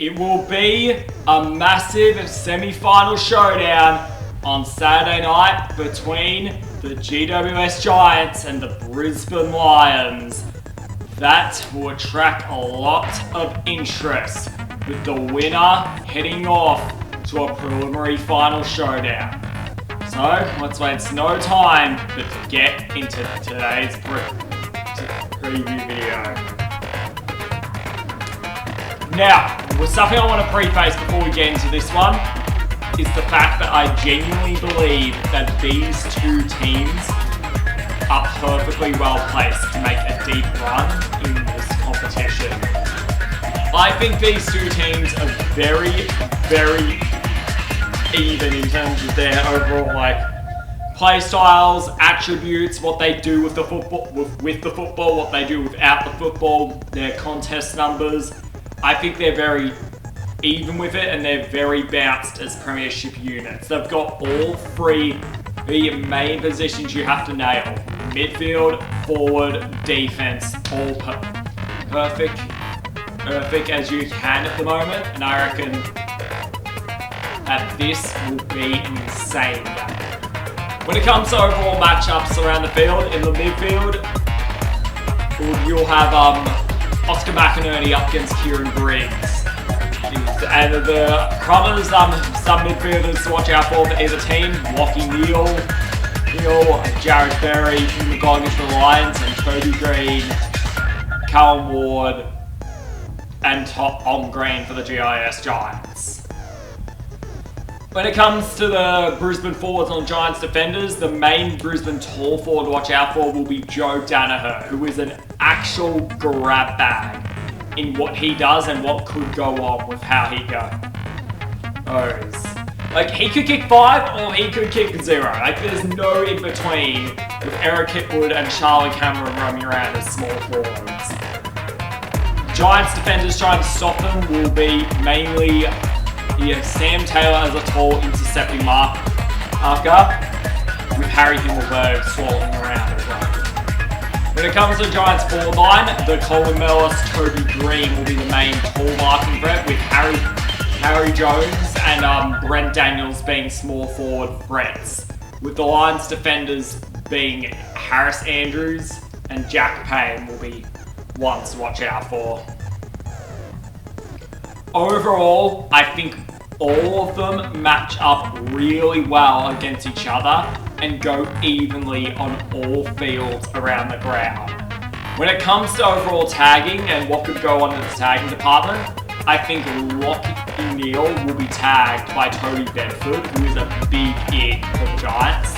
It will be a massive semi-final showdown on Saturday night between the GWS Giants and the Brisbane Lions. That will attract a lot of interest, with the winner heading off to a preliminary final showdown. So let's waste no time but to get into today's preview video. Now, with something I want to preface before we get into this one is the fact that I genuinely believe that these two teams are perfectly well placed to make a deep run in this competition. I think these two teams are very, very even in terms of their overall play styles, attributes, what they do with the football, what they do without the football, their contest numbers. I think they're very even with it, and they're very balanced as premiership units. They've got all three the main positions you have to nail: midfield, forward, defense, all perfect as you can at the moment, and I reckon that this will be an insane game. When it comes to overall matchups around the field, in the midfield, you'll have Oscar McInerney up against Kieran Briggs. And the crummers, some midfielders to watch out for either team: Lachie Neale, Jared Berry from the Goldfish for the Lions, and Toby Green, Callum Ward, and Tom Green for the GIS Giants. When it comes to the Brisbane forwards on Giants defenders, the main Brisbane tall forward to watch out for will be Joe Danaher, who is an actual grab bag in what he does and what could go on with how he goes. He could kick 5 or he could kick 0. There's no in between with Eric Hipwood and Charlie Cameron roaming around as small forwards. Giants defenders trying to stop them will be mainly Sam Taylor as a tall intercepting marker, with Harry Himmelberg swallowing around as well. When it comes to the Giants forward line, the Colin Mellis, Toby Green will be the main tall marking threat, with Harry Jones and Brent Daniels being small forward threats, with the Lions defenders being Harris Andrews and Jack Payne will be ones to watch out for. Overall, I think all of them match up really well against each other and go evenly on all fields around the ground. When it comes to overall tagging and what could go on in the tagging department, I think Lachie Neale will be tagged by Tony Bedford, who is a big hit for the Giants.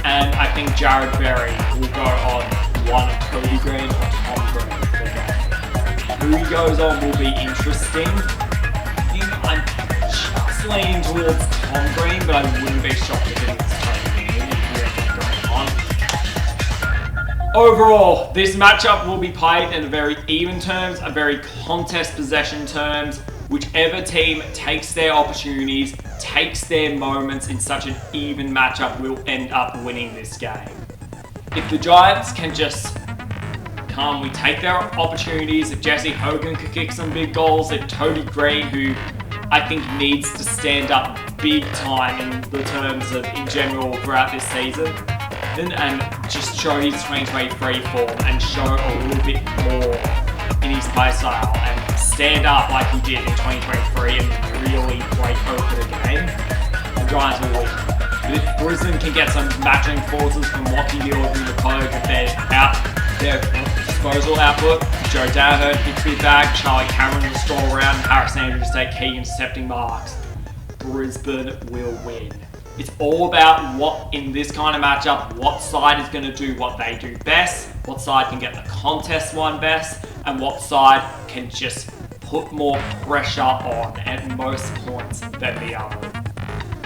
And I think Jared Berry will go on one of Toby Green or Tom Green for the game. Who he goes on will be interesting. I'm just leaning towards Tom Green, but I wouldn't be shocked if it was Tony Green going on. Overall, this matchup will be played in very even terms, a very contest possession terms. Whichever team takes their opportunities, takes their moments in such an even matchup, will end up winning this game. If the Giants can just calmly take their opportunities, if Jesse Hogan could kick some big goals, if Toby Green, who I think needs to stand up big time in the terms of in general throughout this season, and just show his 2023 form and show a little bit more in his play style and stand up like he did in 2023 and really break open the game, the Giants will win. If Brisbane can get some matching forces from Lachie Neale and the Code with their disposal output, Joe Danaher hits the bag, Charlie Cameron will stroll around, and Harris Andrews take key intercepting marks, Brisbane will win. It's all about what, in this kind of matchup, what side is going to do what they do best, what side can get the contest one best, and what side can just put more pressure on at most points than the other.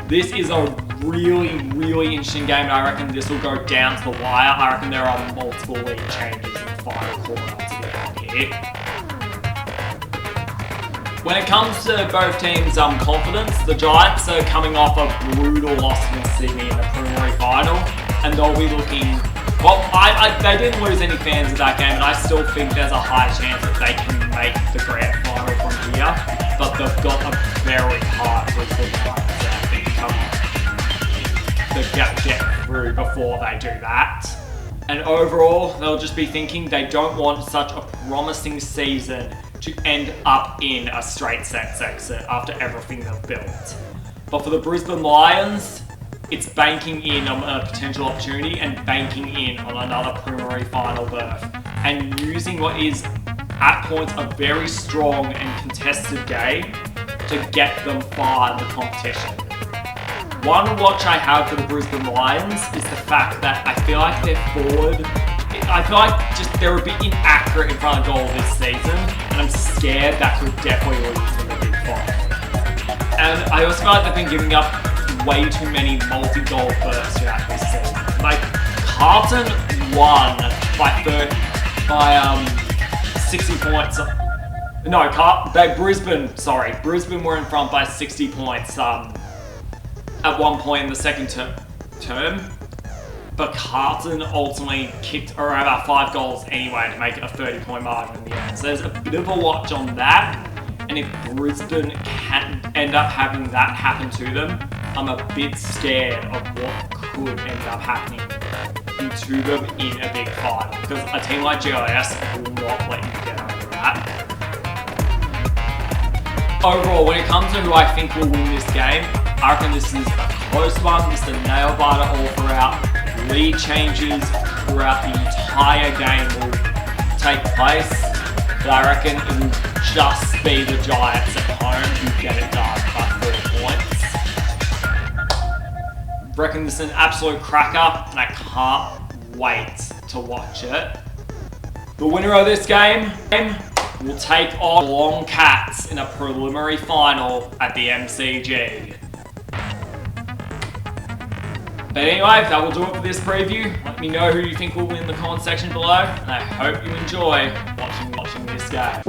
This is a really, really interesting game, and I reckon this will go down to the wire. I reckon there are multiple lead changes in the final quarter to be had here. When it comes to both teams' confidence, the Giants are coming off a brutal loss against Sydney in the preliminary final, and they'll be looking... Well, they didn't lose any fans of that game, and I still think there's a high chance that they can make the grand final from here. But they've got a very hard Brisbane Lions there. They get through before they do that. And overall, they'll just be thinking they don't want such a promising season to end up in a straight sets exit after everything they've built. But for the Brisbane Lions, it's banking in on a potential opportunity and banking in on another preliminary final berth and using what is at points a very strong and contested game to get them far in the competition. One watch I have for the Brisbane Lions is the fact that I feel like they're forward. I feel like just they're a bit inaccurate in front of goal this season, and I'm scared that could definitely lose them a big fight. And I also feel like they've been giving up way too many multi-goal bursts throughout this season. Like, Carlton won by 60 points. No, Brisbane were in front by 60 points at one point in the second term. But Carlton ultimately kicked around about 5 goals anyway to make it a 30-point margin in the end. So there's a bit of a watch on that. And if Brisbane can end up having that happen to them, I'm a bit scared of what could end up happening to them in a big final. Because a team like GWS will not let you get over that. Overall, when it comes to who I think will win this game, I reckon this is a close one. This is a nail-biter all throughout. Lead changes throughout the entire game will take place. But I reckon it will just be the Giants at home who get it done by 4 points. Reckon this is an absolute cracker, and I can't wait to watch it. The winner of this game will take on the Long Cats in a preliminary final at the MCG. But anyway, that will do it for this preview. Let me know who you think will win in the comment section below, and I hope you enjoy watching this game.